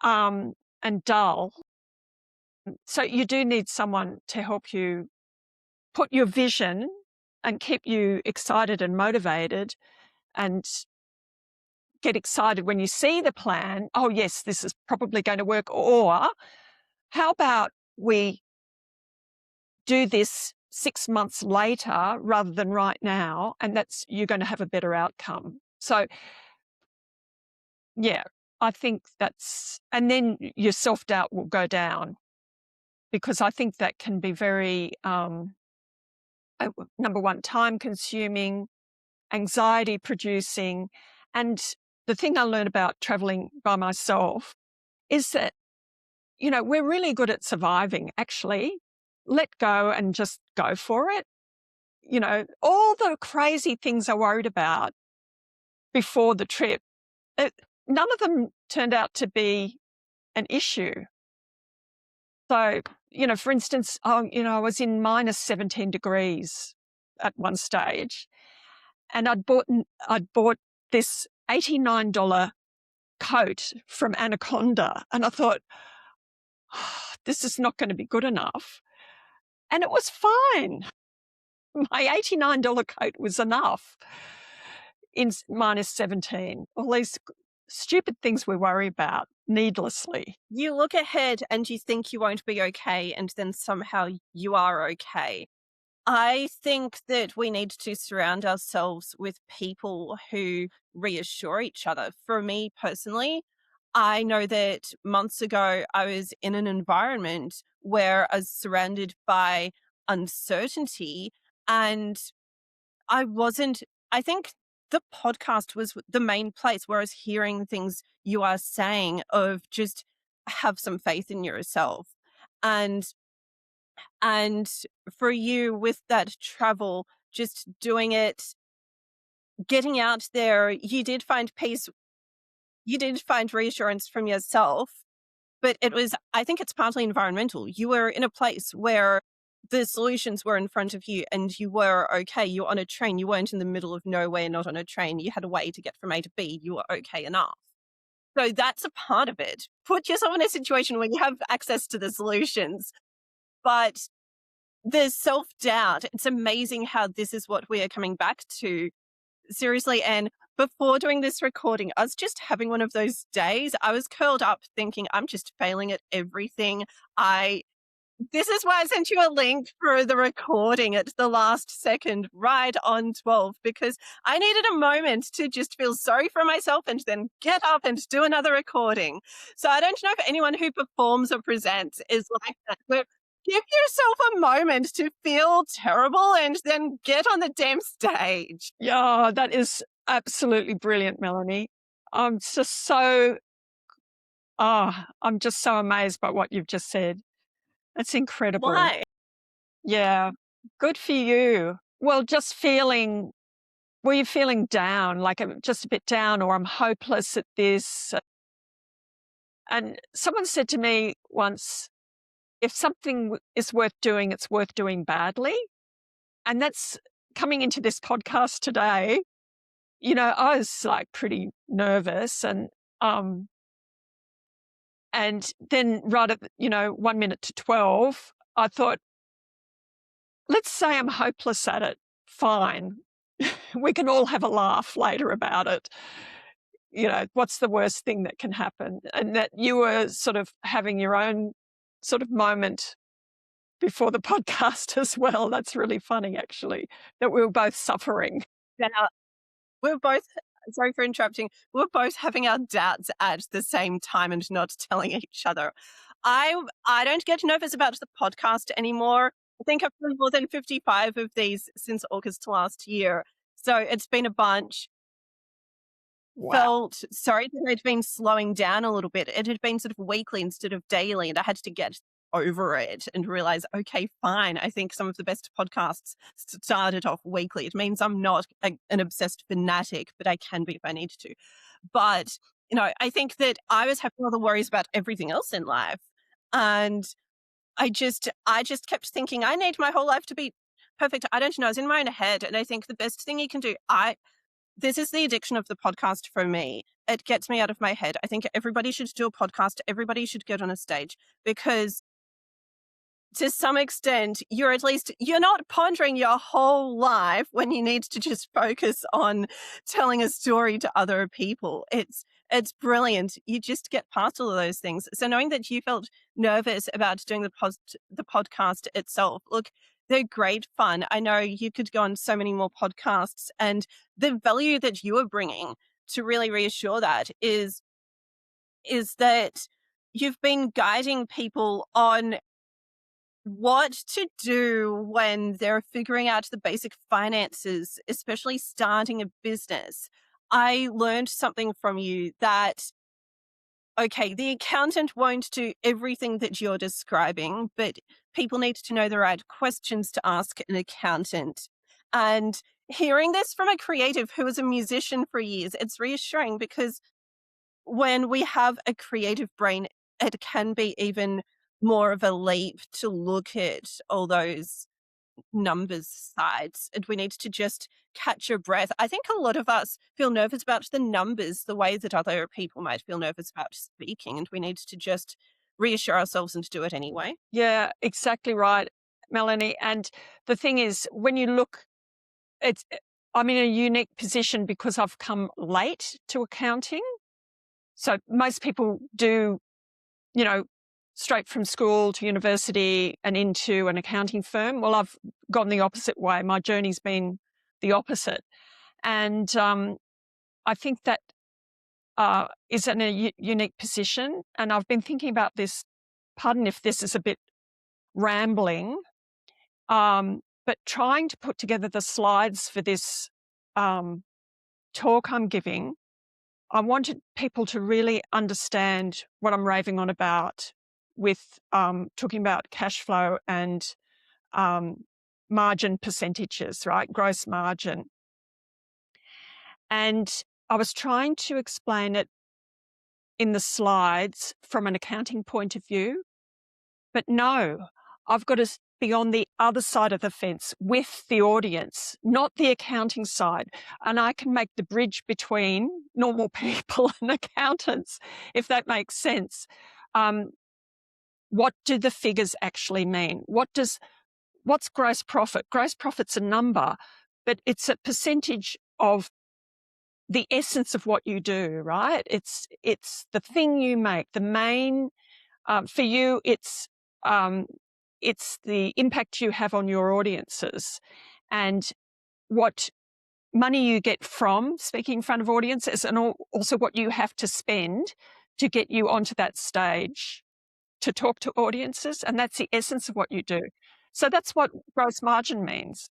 and dull. So you do need someone to help you put your vision and keep you excited and motivated and get excited when you see the plan. Oh, yes, this is probably going to work. Or how about we do this 6 months later rather than right now, and you're going to have a better outcome. So, yeah, I think and then your self-doubt will go down. because I think that can be very, number one, time consuming, anxiety producing. And the thing I learned about traveling by myself is that, we're really good at surviving, actually. Let go and just go for it. All the crazy things I worried about before the trip, none of them turned out to be an issue. So, for instance, I was in minus 17 degrees at one stage, and I'd bought this $89 coat from Anaconda, and I thought, this is not going to be good enough. And it was fine. My $89 coat was enough in minus 17. All these stupid things we worry about needlessly. You look ahead and you think you won't be okay, and then somehow you are okay. I think that we need to surround ourselves with people who reassure each other. For me personally, I know that months ago I was in an environment where I was surrounded by uncertainty, and I think the podcast was the main place where I was hearing things you are saying of just have some faith in yourself. And and for you with that travel, just doing it, getting out there, you did find peace, you did find reassurance from yourself, but I think it's partly environmental. You were in a place where the solutions were in front of you and you were okay. You were on a train. You weren't in the middle of nowhere, not on a train. You had a way to get from A to B. You were okay enough. So that's a part of it. Put yourself in a situation where you have access to the solutions, but there's self-doubt. It's amazing how this is what we are coming back to. Seriously, Anne, before doing this recording, I was just having one of those days. I was curled up thinking, I'm just failing at everything. This is why I sent you a link for the recording at the last second, right on 12, because I needed a moment to just feel sorry for myself and then get up and do another recording. So I don't know if anyone who performs or presents is like that. But give yourself a moment to feel terrible and then get on the damn stage. Yeah, that is absolutely brilliant, Melanie. I'm just so amazed by what you've just said. That's incredible. Why? Yeah, good for you. Well, were you feeling down, like just a bit down, or I'm hopeless at this? And someone said to me once, if something is worth doing, it's worth doing badly. And that's coming into this podcast today. I was like pretty nervous, and then right at 1 minute to 12, I thought, let's say I'm hopeless at it. Fine. We can all have a laugh later about it. What's the worst thing that can happen? And that you were sort of having your own sort of moment before the podcast as well. That's really funny, actually, that we were both suffering. Yeah, we're both, sorry for interrupting, we're both having our doubts at the same time and not telling each other. I don't get nervous about the podcast anymore. I think I've done more than 55 of these since August last year. So it's been a bunch. Wow. Felt sorry that I'd been slowing down a little bit. It had been sort of weekly instead of daily, and I had to get over it and realize, okay, fine. I think some of the best podcasts started off weekly. It means I'm not an obsessed fanatic, but I can be if I need to. But, I think that I was having all the worries about everything else in life. And I just kept thinking, I need my whole life to be perfect. I don't know. I was in my own head. And I think the best thing you can do, this is the addiction of the podcast for me. It gets me out of my head. I think everybody should do a podcast. Everybody should get on a stage, because to some extent, you're not pondering your whole life when you need to just focus on telling a story to other people. It's brilliant. You just get past all of those things. So knowing that you felt nervous about doing the podcast itself, look, they're great fun. I know you could go on so many more podcasts, and the value that you are bringing to really reassure that is that you've been guiding people on what to do when they're figuring out the basic finances, especially starting a business. I learned something from you that, okay, the accountant won't do everything that you're describing, but people need to know the right questions to ask an accountant. And hearing this from a creative who was a musician for years, it's reassuring because when we have a creative brain, it can be even more of a leap to look at all those numbers sides, and we need to just catch your breath. I think a lot of us feel nervous about the numbers the way that other people might feel nervous about speaking, and we need to just reassure ourselves and do it anyway. Yeah, exactly right, Melanie. And the thing is, when you look, it's I'm in a unique position because I've come late to accounting. So most people do, you know, straight from school to university and into an accounting firm. Well, I've gone the opposite way. My journey's been the opposite. And I think that is in a unique position. And I've been thinking about this, pardon if this is a bit rambling, but trying to put together the slides for this talk I'm giving. I wanted people to really understand what I'm raving on about with talking about cash flow and margin percentages, right? Gross margin. And I was trying to explain it in the slides from an accounting point of view, but no, I've got to be on the other side of the fence with the audience, not the accounting side. And I can make the bridge between normal people and accountants, if that makes sense. What do the figures actually mean? What's gross profit? Gross profit's a number, but it's a percentage of the essence of what you do, right? It's the thing you make. The main for you, it's the impact you have on your audiences, and what money you get from speaking in front of audiences, and also what you have to spend to get you onto that stage to talk to audiences, and that's the essence of what you do. So that's what gross margin means.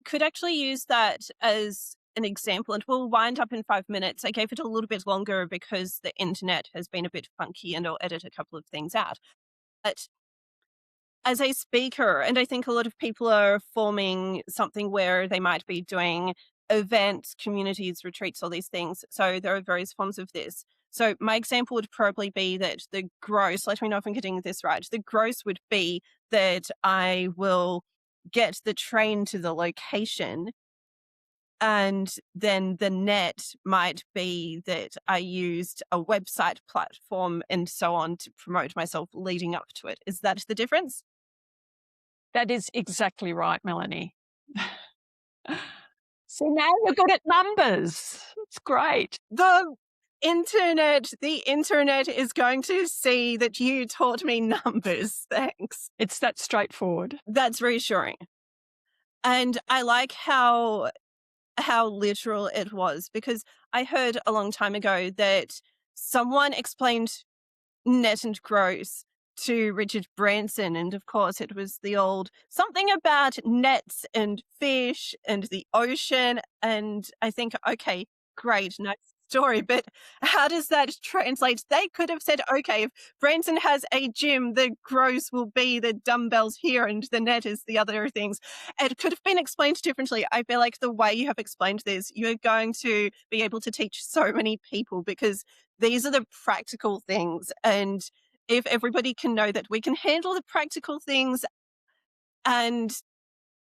Could actually use that as an example, and we'll wind up in 5 minutes. I gave it a little bit longer because the internet has been a bit funky and I'll edit a couple of things out. But as a speaker, and I think a lot of people are forming something where they might be doing events, communities, retreats, all these things. So there are various forms of this. So my example would probably be that the gross, let me know if I'm getting this right. The gross would be that I will get the train to the location. And then the net might be that I used a website platform and so on to promote myself leading up to it. Is that the difference? That is exactly right, Melanie. So now we're good at numbers. It's great. The internet is going to see that you taught me numbers. Thanks. It's that straightforward. That's reassuring. And I like how literal it was, because I heard a long time ago that someone explained net and gross to Richard Branson. And of course, it was the old something about nets and fish and the ocean. And I think, okay, great, nice story. But how does that translate? They could have said, okay, if Branson has a gym, the gross will be the dumbbells here and the net is the other things. It could have been explained differently. I feel like the way you have explained this, you're going to be able to teach so many people, because these are the practical things. And if everybody can know that we can handle the practical things, and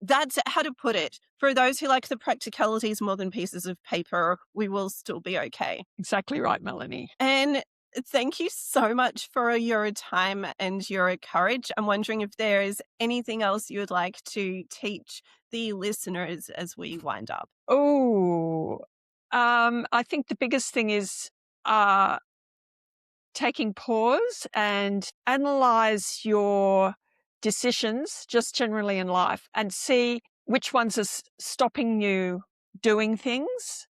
that's how to put it. For those who like the practicalities more than pieces of paper, we will still be okay. Exactly right, Melanie. And thank you so much for your time and your courage. I'm wondering if there is anything else you would like to teach the listeners as we wind up. Oh, I think the biggest thing is taking pause and analyze your decisions just generally in life and see which ones are stopping you doing things.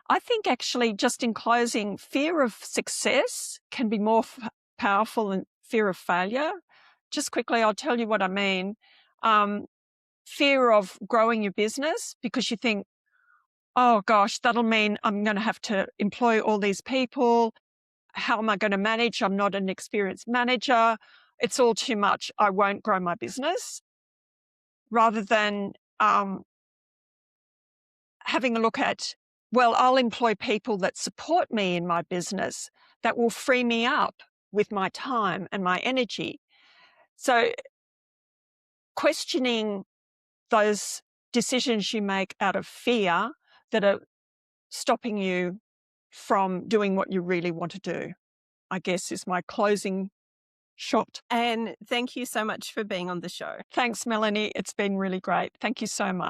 I think actually, just in closing, fear of success can be more powerful than fear of failure. just quickly, I'll tell you what I mean. Fear of growing your business because you think, oh gosh, that'll mean I'm going to have to employ all these people. How am I going to manage? I'm not an experienced manager. It's all too much. I won't grow my business. Rather than having a look at, well, I'll employ people that support me in my business that will free me up with my time and my energy. So questioning those decisions you make out of fear that are stopping you from doing what you really want to do, I guess, is my closing shot. And thank you so much for being on the show. Thanks, Melanie. It's been really great. Thank you so much.